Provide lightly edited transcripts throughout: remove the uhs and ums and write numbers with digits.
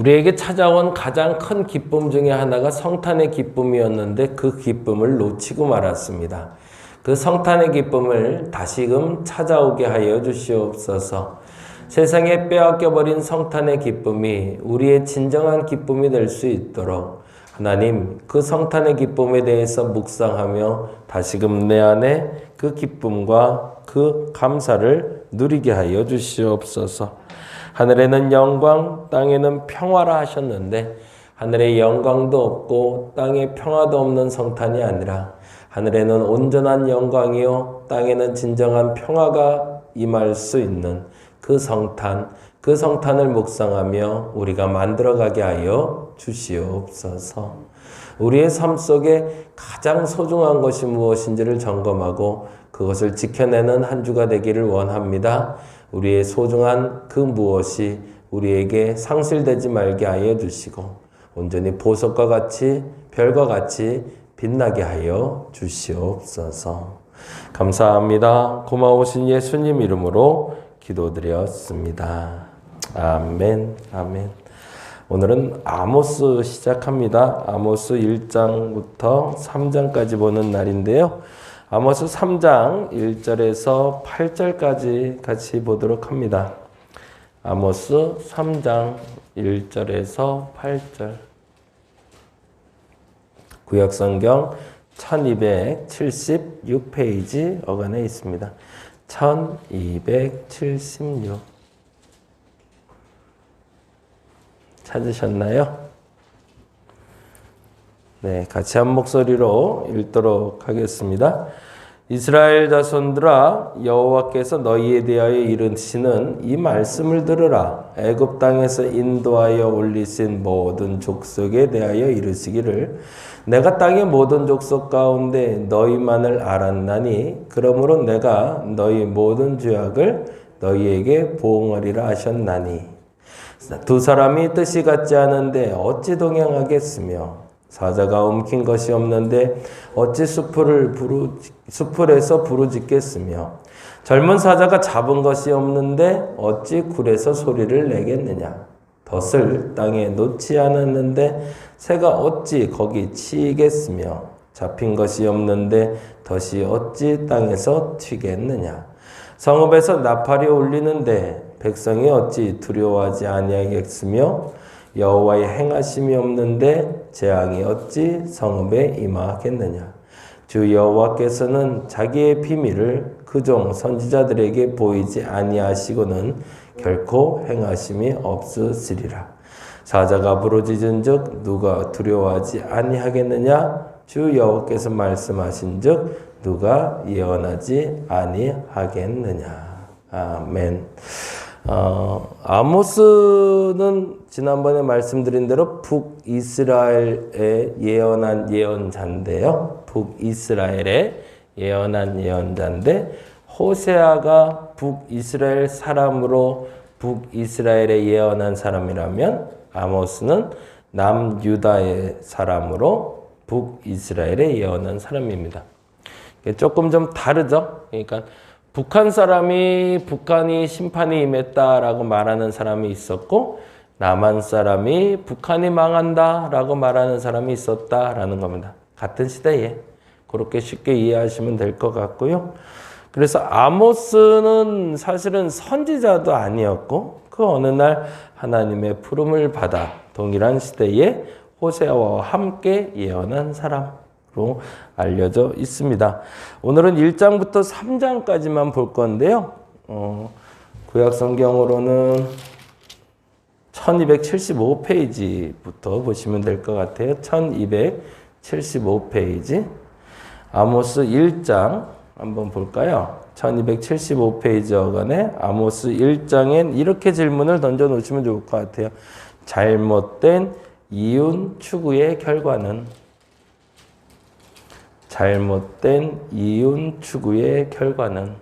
우리에게 찾아온 가장 큰 기쁨 중에 하나가 성탄의 기쁨이었는데 그 기쁨을 놓치고 말았습니다. 그 성탄의 기쁨을 다시금 찾아오게 하여 주시옵소서. 세상에 빼앗겨버린 성탄의 기쁨이 우리의 진정한 기쁨이 될 수 있도록 하나님, 그 성탄의 기쁨에 대해서 묵상하며 다시금 내 안에 그 기쁨과 그 감사를 누리게 하여 주시옵소서. 하늘에는 영광, 땅에는 평화라 하셨는데 하늘에 영광도 없고 땅에 평화도 없는 성탄이 아니라 하늘에는 온전한 영광이요 땅에는 진정한 평화가 임할 수 있는 그 성탄을 묵상하며 우리가 만들어가게 하여 주시옵소서. 우리의 삶 속에 가장 소중한 것이 무엇인지를 점검하고 그것을 지켜내는 한 주가 되기를 원합니다. 우리의 소중한 그 무엇이 우리에게 상실되지 말게 하여 주시고 온전히 보석과 같이 별과 같이 빛나게 하여 주시옵소서. 감사합니다. 고마우신 예수님 이름으로 기도드렸습니다. 아멘, 아멘. 오늘은 아모스 시작합니다. 아모스 1장부터 3장까지 보는 날인데요. 아모스 3장 1절에서 8절까지 같이 보도록 합니다. 아모스 3장 1절에서 8절. 구약성경 1276페이지 어간에 있습니다. 1276 찾으셨나요? 네, 같이 한 목소리로 읽도록 하겠습니다. 이스라엘 자손들아, 여호와께서 너희에 대하여 이르시는 이 말씀을 들으라. 애굽 땅에서 인도하여 올리신 모든 족속에 대하여 이르시기를 내가 땅의 모든 족속 가운데 너희만을 알았나니 그러므로 내가 너희 모든 죄악을 너희에게 보응하리라 하셨나니 두 사람이 뜻이 같지 않은데 어찌 동행하겠으며 사자가 옮긴 것이 없는데 어찌 숲풀에서 부르짖겠으며 젊은 사자가 잡은 것이 없는데 어찌 굴에서 소리를 내겠느냐. 덫을 땅에 놓지 않았는데 새가 어찌 거기 치이겠으며 잡힌 것이 없는데 덫이 어찌 땅에서 튀겠느냐. 성읍에서 나팔이 울리는데 백성이 어찌 두려워하지 아니하겠으며 여호와의 행하심이 없는데 재앙이 어찌 성읍에 임하겠느냐. 주 여호와께서는 자기의 비밀을 그종 선지자들에게 보이지 아니하시고는 결코 행하심이 없으시리라. 사자가 부르짖은즉 누가 두려워하지 아니하겠느냐. 주 여호와께서 말씀하신즉 누가 예언하지 아니하겠느냐. 아멘. 아모스는 지난번에 말씀드린 대로 북이스라엘에 예언한 예언자인데요. 북이스라엘에 예언한 예언자인데 호세아가 북이스라엘 사람으로 북이스라엘에 예언한 사람이라면 아모스는 남유다의 사람으로 북이스라엘에 예언한 사람입니다. 조금 좀 다르죠. 그러니까 북한 사람이 북한이 심판이 임했다라고 말하는 사람이 있었고 남한 사람이 북한이 망한다라고 말하는 사람이 있었다라는 겁니다. 같은 시대에 그렇게 쉽게 이해하시면 될 것 같고요. 그래서 아모스는 사실은 선지자도 아니었고 그 어느 날 하나님의 부름을 받아 동일한 시대에 호세아와 함께 예언한 사람으로 알려져 있습니다. 오늘은 1장부터 3장까지만 볼 건데요. 구약성경으로는 1275페이지부터 보시면 될 것 같아요. 1275페이지. 아모스 1장 한번 볼까요? 1275페이지 어간에 아모스 1장엔 이렇게 질문을 던져놓으시면 좋을 것 같아요. 잘못된 이윤 추구의 결과는? 잘못된 이윤 추구의 결과는?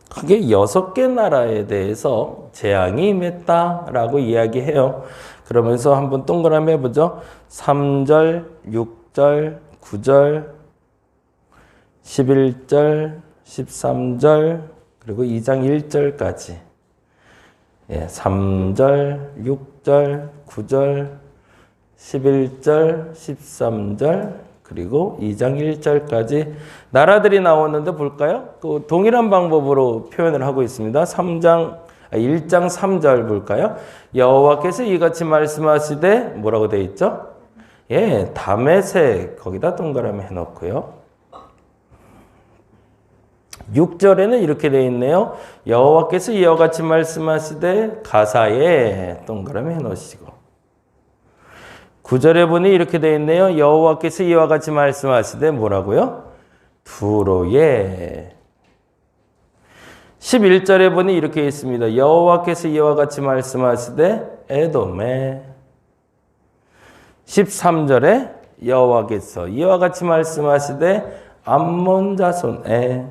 크게 6개 나라에 대해서 재앙이 임했다라고 이야기해요. 그러면서 한번 동그라미 해보죠. 3절, 6절, 9절, 11절, 13절, 그리고 2장 1절까지. 예, 3절, 6절, 9절, 11절, 13절, 그리고 2장 1절까지 나라들이 나오는데 볼까요? 그 동일한 방법으로 표현을 하고 있습니다. 1장 3절 볼까요? 여호와께서 이같이 말씀하시되 뭐라고 되어 있죠? 예, 다메섹 거기다 동그라미 해놓고요. 6절에는 이렇게 되어 있네요. 여호와께서 이와 같이 말씀하시되 가사에 동그라미 해놓으시고 9절에 보니 이렇게 되어 있네요. 여호와께서 이와 같이 말씀하시되 뭐라고요? 두로에 11절에 보니 이렇게 있습니다. 여호와께서 이와 같이 말씀하시되 에돔에 13절에 여호와께서 이와 같이 말씀하시되 암몬 자손에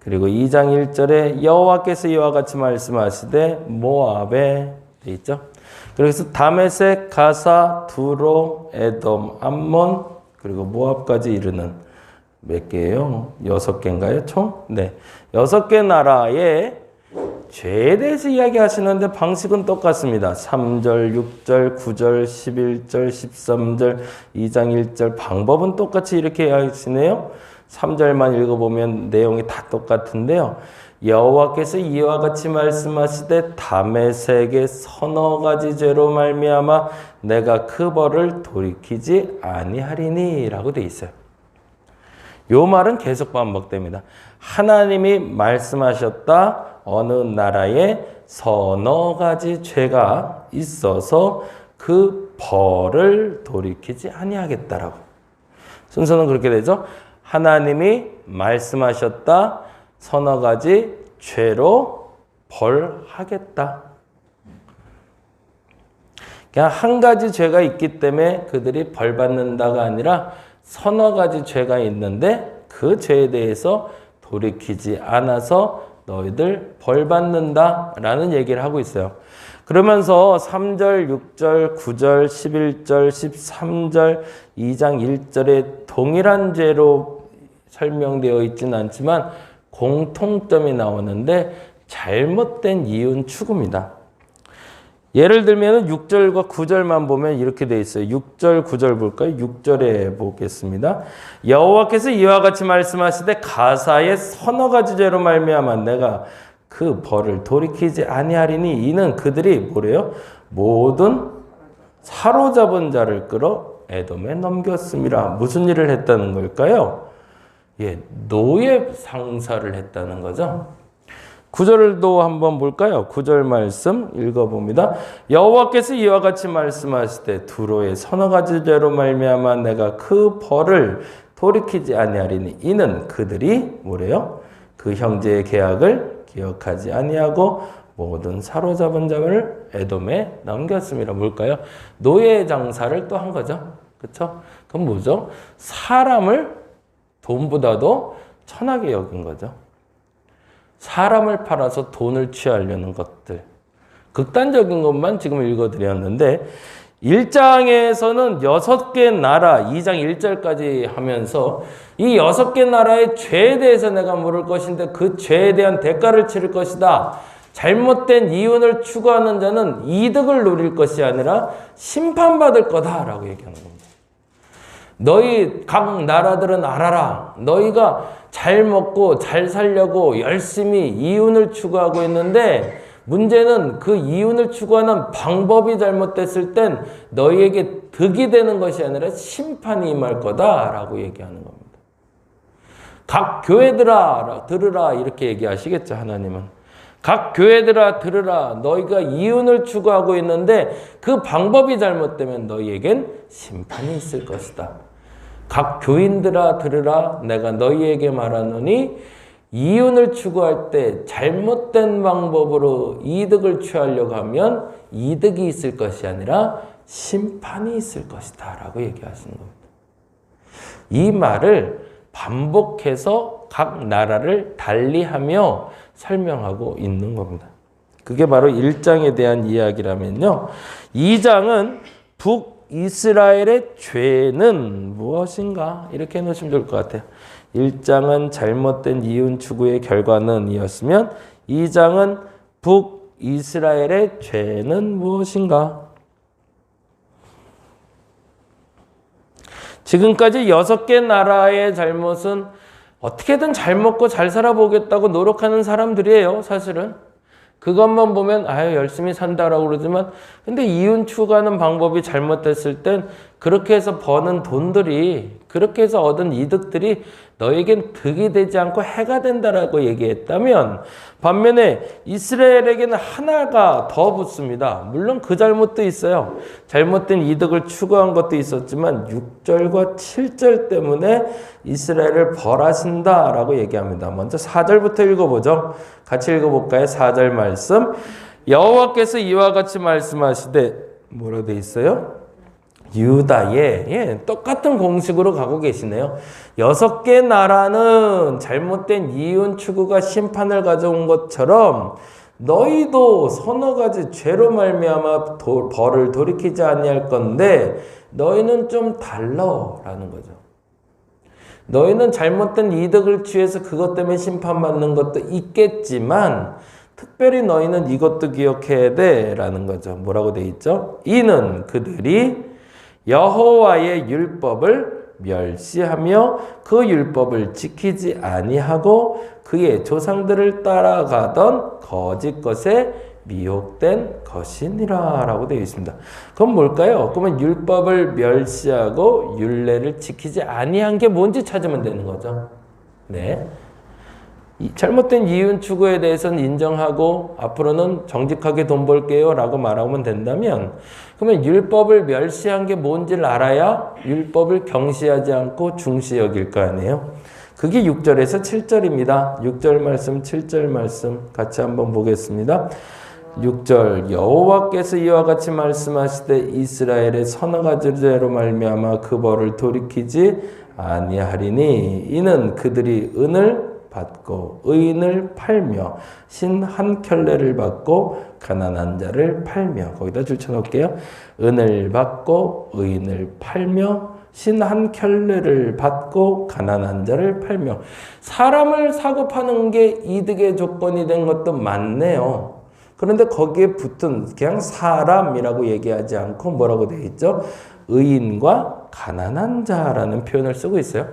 그리고 2장 1절에 여호와께서 이와 같이 말씀하시되 모압에 돼 있죠. 그래서 다메섹, 가사, 두로, 에돔, 암몬 그리고 모압까지 이르는 몇 개예요? 6개인가요? 총? 네. 6개 나라의 죄에 대해서 이야기하시는데 방식은 똑같습니다. 3절, 6절, 9절, 11절, 13절, 2장 1절 방법은 똑같이 이렇게 이야기하시네요. 3절만 읽어보면 내용이 다 똑같은데요. 여호와께서 이와 같이 말씀하시되 다메섹의 서너 가지 죄로 말미암아 내가 그 벌을 돌이키지 아니하리니 라고 돼 있어요. 요 말은 계속 반복됩니다. 하나님이 말씀하셨다. 어느 나라에 서너 가지 죄가 있어서 그 벌을 돌이키지 아니하겠다라고. 순서는 그렇게 되죠. 하나님이 말씀하셨다. 서너 가지 죄로 벌하겠다. 그냥 한 가지 죄가 있기 때문에 그들이 벌받는다가 아니라 서너 가지 죄가 있는데 그 죄에 대해서 돌이키지 않아서 너희들 벌받는다라는 얘기를 하고 있어요. 그러면서 3절, 6절, 9절, 11절, 13절, 2장 1절에 동일한 죄로 설명되어 있지는 않지만 공통점이 나오는데 잘못된 이윤 추구입니다. 예를 들면 6절과 9절만 보면 이렇게 돼 있어요. 6절, 9절 볼까요? 6절에 보겠습니다. 여호와께서 이와 같이 말씀하시되 가사의 서너 가지 죄로 말미암아 내가 그 벌을 돌이키지 아니하리니 이는 그들이 뭐래요? 모든 사로잡은 자를 끌어 에돔에 넘겼음이라. 무슨 일을 했다는 걸까요? 예, 노예 상사를 했다는 거죠. 9절도 한번 볼까요? 9절 말씀 읽어봅니다. 여호와께서 이와 같이 말씀하시되 두로의 서너 가지 죄로 말미암아 내가 그 벌을 돌이키지 아니하리니 이는 그들이 뭐래요? 그 형제의 계약을 기억하지 아니하고 모든 사로잡은 자를 에돔에 넘겼음이라. 뭘까요? 노예 장사를 또 한 거죠. 그렇죠? 그럼 뭐죠? 사람을 돈보다도 천하게 여긴 거죠. 사람을 팔아서 돈을 취하려는 것들. 극단적인 것만 지금 읽어드렸는데 1장에서는 6개 나라 2장 1절까지 하면서 이 6개 나라의 죄에 대해서 내가 물을 것인데 그 죄에 대한 대가를 치를 것이다. 잘못된 이윤을 추구하는 자는 이득을 누릴 것이 아니라 심판받을 거다라고 얘기하는 겁니다. 너희 각 나라들은 알아라. 너희가 잘 먹고 잘 살려고 열심히 이윤을 추구하고 있는데 문제는 그 이윤을 추구하는 방법이 잘못됐을 땐 너희에게 득이 되는 것이 아니라 심판이 임할 거다라고 얘기하는 겁니다. 각 교회들아 들으라 이렇게 얘기하시겠죠. 하나님은. 각 교회들아 들으라. 너희가 이윤을 추구하고 있는데 그 방법이 잘못되면 너희에겐 심판이 있을 것이다. 각 교인들아 들으라. 내가 너희에게 말하노니 이윤을 추구할 때 잘못된 방법으로 이득을 취하려고 하면 이득이 있을 것이 아니라 심판이 있을 것이다 라고 얘기하시는 겁니다. 이 말을 반복해서 각 나라를 달리하며 설명하고 있는 겁니다. 그게 바로 1장에 대한 이야기라면요. 2장은 북이스라엘의 죄는 무엇인가? 이렇게 해놓으시면 좋을 것 같아요. 1장은 잘못된 이윤 추구의 결과는 이었으면 2장은 북이스라엘의 죄는 무엇인가? 지금까지 6개 나라의 잘못은 어떻게든 잘 먹고 잘 살아보겠다고 노력하는 사람들이에요, 사실은. 그것만 보면 열심히 산다라고 그러지만 근데 이윤 추구하는 방법이 잘못됐을 땐 그렇게 해서 버는 돈들이 그렇게 해서 얻은 이득들이 너에겐 득이 되지 않고 해가 된다라고 얘기했다면 반면에 이스라엘에게는 하나가 더 붙습니다. 물론 그 잘못도 있어요. 잘못된 이득을 추구한 것도 있었지만 6절과 7절 때문에 이스라엘을 벌하신다라고 얘기합니다. 먼저 4절부터 읽어보죠. 같이 읽어볼까요? 4절 말씀. 여호와께서 이와 같이 말씀하시되 뭐라고 돼 있어요? 유다에 똑같은 공식으로 가고 계시네요. 6개 나라는 잘못된 이윤 추구가 심판을 가져온 것처럼 너희도 서너 가지 죄로 말미암아 벌을 돌이키지 아니할 건데 너희는 좀 달라라는 거죠. 너희는 잘못된 이득을 취해서 그것 때문에 심판받는 것도 있겠지만 특별히 너희는 이것도 기억해야 돼라는 거죠. 뭐라고 돼 있죠? 이는 그들이 여호와의 율법을 멸시하며 그 율법을 지키지 아니하고 그의 조상들을 따라가던 거짓 것에 미혹된 것이니라 라고 되어 있습니다. 그건 뭘까요? 그러면 율법을 멸시하고 율례를 지키지 아니한 게 뭔지 찾으면 되는 거죠. 네. 잘못된 이윤 추구에 대해서는 인정하고 앞으로는 정직하게 돈 벌게요 라고 말하면 된다면 그러면 율법을 멸시한 게 뭔지를 알아야 율법을 경시하지 않고 중시 여길 거 아니에요. 그게 6절에서 7절입니다. 6절 말씀 7절 말씀 같이 한번 보겠습니다. 6절 여호와께서 이와 같이 말씀하시되 이스라엘의 서너 가지 죄로 말미암아 그 벌을 돌이키지 아니하리니 이는 그들이 은을 받고 의인을 팔며 신 한 켤레를 받고 가난한 자를 팔며 거기다 줄쳐놓을게요. 은을 받고 의인을 팔며 신 한 켤레를 받고 가난한 자를 팔며 사람을 사고 파는 게 이득의 조건이 된 것도 맞네요. 그런데 거기에 붙은 그냥 사람이라고 얘기하지 않고 뭐라고 되어 있죠? 의인과 가난한 자라는 표현을 쓰고 있어요.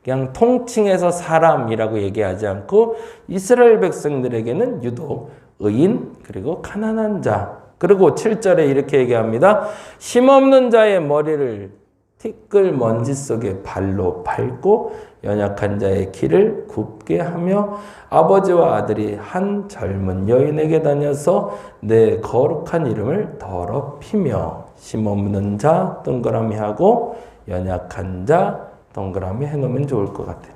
그냥 통칭해서 사람이라고 얘기하지 않고 이스라엘 백성들에게는 유독 의인 그리고 가난한 자 그리고 7절에 이렇게 얘기합니다. 힘없는 자의 머리를 티끌 먼지 속에 발로 밟고 연약한 자의 길을 굽게 하며 아버지와 아들이 한 젊은 여인에게 다녀서 내 거룩한 이름을 더럽히며 힘없는 자 동그라미 하고 연약한 자 동그라미 해놓으면 좋을 것 같아요.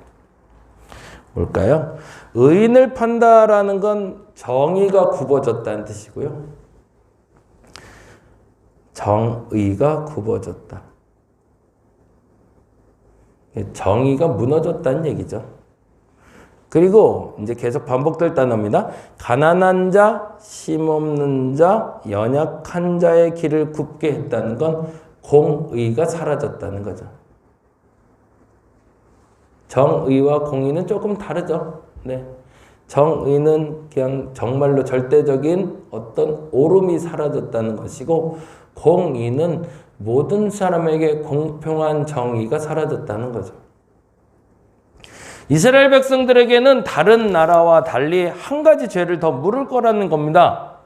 뭘까요? 의인을 판다라는 건 정의가 굽어졌다는 뜻이고요. 정의가 굽어졌다. 정의가 무너졌다는 얘기죠. 그리고 이제 계속 반복될 단어입니다. 가난한 자, 힘없는 자, 연약한 자의 길을 굽게 했다는 건 공의가 사라졌다는 거죠. 정의와 공의는 조금 다르죠. 네. 정의는 그냥 정말로 절대적인 어떤 옳음이 사라졌다는 것이고 공의는 모든 사람에게 공평한 정의가 사라졌다는 거죠. 이스라엘 백성들에게는 다른 나라와 달리 한 가지 죄를 더 물을 거라는 겁니다.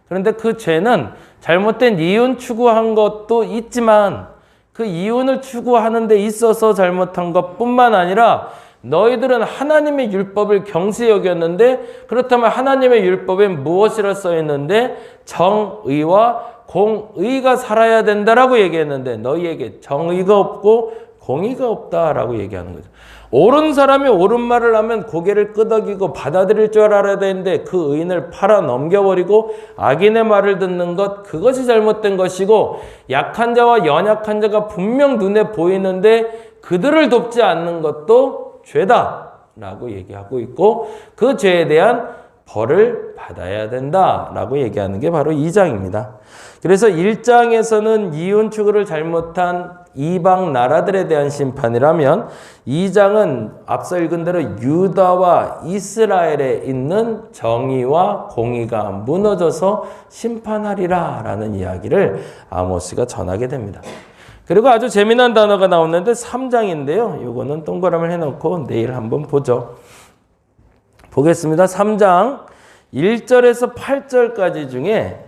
그런데 그 죄는 잘못된 이윤 추구한 것도 있지만 그 이윤을 추구하는 데 있어서 잘못한 것뿐만 아니라 너희들은 하나님의 율법을 경시 여겼는데 그렇다면 하나님의 율법엔 무엇이라 써 있는데 정의와 공의가 살아야 된다라고 얘기했는데 너희에게 정의가 없고 공의가 없다라고 얘기하는 거죠. 옳은 사람이 옳은 말을 하면 고개를 끄덕이고 받아들일 줄 알아야 되는데 그 의인을 팔아 넘겨버리고 악인의 말을 듣는 것 그것이 잘못된 것이고 약한 자와 연약한 자가 분명 눈에 보이는데 그들을 돕지 않는 것도 죄다라고 얘기하고 있고 그 죄에 대한 벌을 받아야 된다라고 얘기하는 게 바로 2장입니다. 그래서 1장에서는 이혼 추구를 잘못한 이방 나라들에 대한 심판이라면 2장은 앞서 읽은 대로 유다와 이스라엘에 있는 정의와 공의가 무너져서 심판하리라 라는 이야기를 아모스가 전하게 됩니다. 그리고 아주 재미난 단어가 나오는데 3장인데요. 이거는 동그라미를 해놓고 내일 한번 보죠. 보겠습니다. 3장 1절에서 8절까지 중에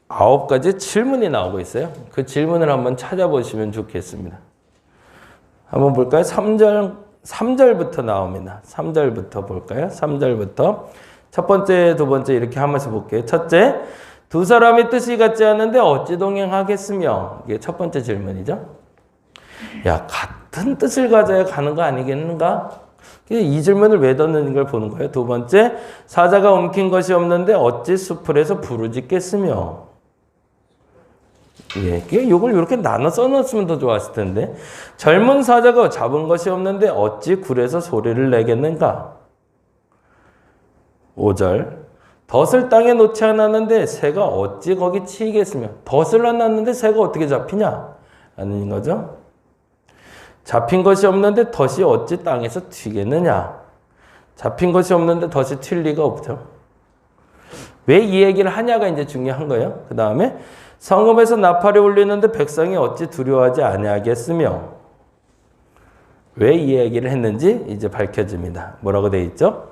9가지 질문이 나오고 있어요. 그 질문을 한번 찾아보시면 좋겠습니다. 한번 볼까요? 3절부터 나옵니다. 3절부터 볼까요? 3절부터 첫 번째, 두 번째 이렇게 하면서 볼게요. 첫째, 두 사람이 뜻이 같지 않은데 어찌 동행하겠으며? 이게 첫 번째 질문이죠. 야, 같은 뜻을 가져야 가는 거 아니겠는가? 이 질문을 왜 던지는 걸 보는 거예요. 두 번째, 사자가 움킨 것이 없는데 어찌 수풀에서 부르짖겠으며? 예, 이걸 이렇게 나눠 써놨으면 더 좋았을 텐데. 젊은 사자가 잡은 것이 없는데 어찌 굴에서 소리를 내겠는가? 5절, 덫을 땅에 놓지 않았는데 새가 어찌 거기 치이겠으며? 덫을 안 놨는데 새가 어떻게 잡히냐? 라는 거죠. 잡힌 것이 없는데 덫이 어찌 땅에서 튀겠느냐? 잡힌 것이 없는데 덫이 튈 리가 없죠. 왜 이 얘기를 하냐가 이제 중요한 거예요. 그 다음에 성읍에서 나팔이 울리는데 백성이 어찌 두려워하지 아니하겠으며? 왜 이 얘기를 했는지 이제 밝혀집니다. 뭐라고 되어 있죠?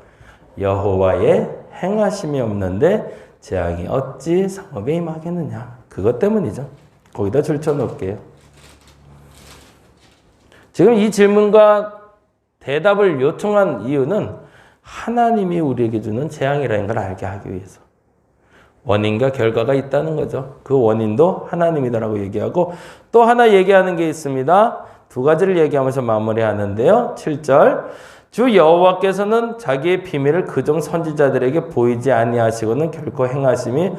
여호와의 행하심이 없는데 재앙이 어찌 성읍에 임하겠느냐? 그것 때문이죠. 거기다 줄쳐놓을게요. 지금 이 질문과 대답을 요청한 이유는 하나님이 우리에게 주는 재앙이라는 걸 알게 하기 위해서. 원인과 결과가 있다는 거죠. 그 원인도 하나님이다라고 얘기하고 또 하나 얘기하는 게 있습니다. 두 가지를 얘기하면서 마무리하는데요. 7절, 주 여호와께서는 자기의 비밀을 그종 선지자들에게 보이지 아니하시고는 결코 행하심이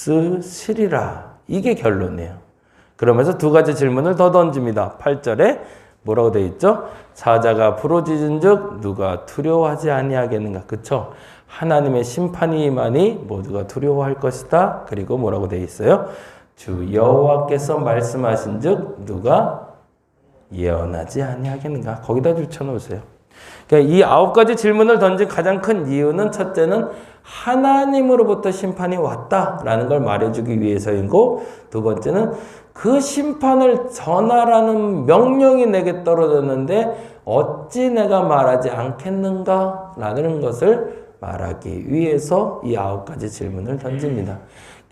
없으시리라. 이게 결론이에요. 그러면서 두 가지 질문을 더 던집니다. 8절에 뭐라고 되어 있죠? 사자가 부르짖은 즉 누가 두려워하지 아니하겠는가? 그쵸? 하나님의 심판이 임하니 모두가 두려워할 것이다. 그리고 뭐라고 되어 있어요? 주 여호와께서 말씀하신 즉 누가 예언하지 아니하겠는가? 거기다 줄쳐놓으세요. 그러니까 이 9가지 질문을 던진 가장 큰 이유는 첫째는 하나님으로부터 심판이 왔다라는 걸 말해주기 위해서이고 두 번째는 그 심판을 전하라는 명령이 내게 떨어졌는데 어찌 내가 말하지 않겠는가라는 것을 말하기 위해서 이 9가지 질문을 던집니다.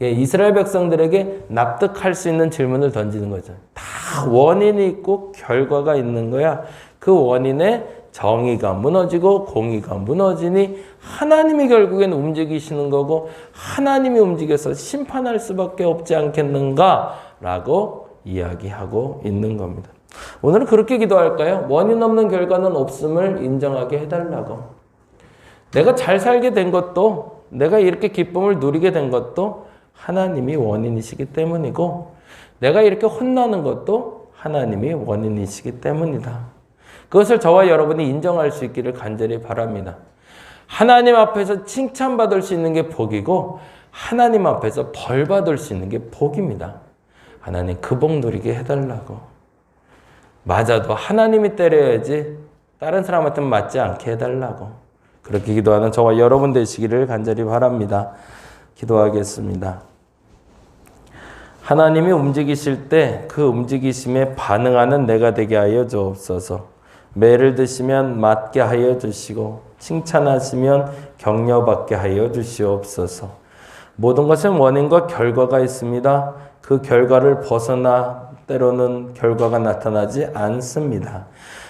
이스라엘 백성들에게 납득할 수 있는 질문을 던지는 거죠. 다 원인이 있고 결과가 있는 거야. 그 원인에 정의가 무너지고 공의가 무너지니 하나님이 결국엔 움직이시는 거고 하나님이 움직여서 심판할 수밖에 없지 않겠는가라고 이야기하고 있는 겁니다. 오늘은 그렇게 기도할까요? 원인 없는 결과는 없음을 인정하게 해달라고. 내가 잘 살게 된 것도 내가 이렇게 기쁨을 누리게 된 것도 하나님이 원인이시기 때문이고 내가 이렇게 혼나는 것도 하나님이 원인이시기 때문이다. 그것을 저와 여러분이 인정할 수 있기를 간절히 바랍니다. 하나님 앞에서 칭찬받을 수 있는 게 복이고 하나님 앞에서 벌 받을 수 있는 게 복입니다. 하나님 그 복 누리게 해달라고. 맞아도 하나님이 때려야지 다른 사람한테는 맞지 않게 해달라고. 그렇게 기도하는 저와 여러분 되시기를 간절히 바랍니다. 기도하겠습니다. 하나님이 움직이실 때 그 움직이심에 반응하는 내가 되게 하여 주옵소서. 매를 드시면 맞게 하여 주시고 칭찬하시면 격려받게 하여 주시옵소서. 모든 것은 원인과 결과가 있습니다. 그 결과를 벗어나 때로는 결과가 나타나지 않습니다.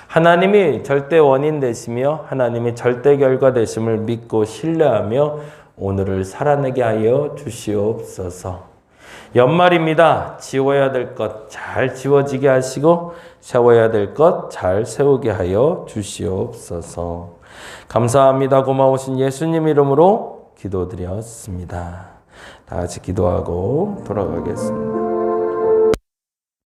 하나님이 절대 원인 되시며 하나님이 절대 결과 되심을 믿고 신뢰하며 오늘을 살아내게 하여 주시옵소서. 연말입니다. 지워야 될 것 잘 지워지게 하시고 세워야 될 것 잘 세우게 하여 주시옵소서. 감사합니다. 고마우신 예수님 이름으로 기도드렸습니다. 다 같이 기도하고 돌아가겠습니다.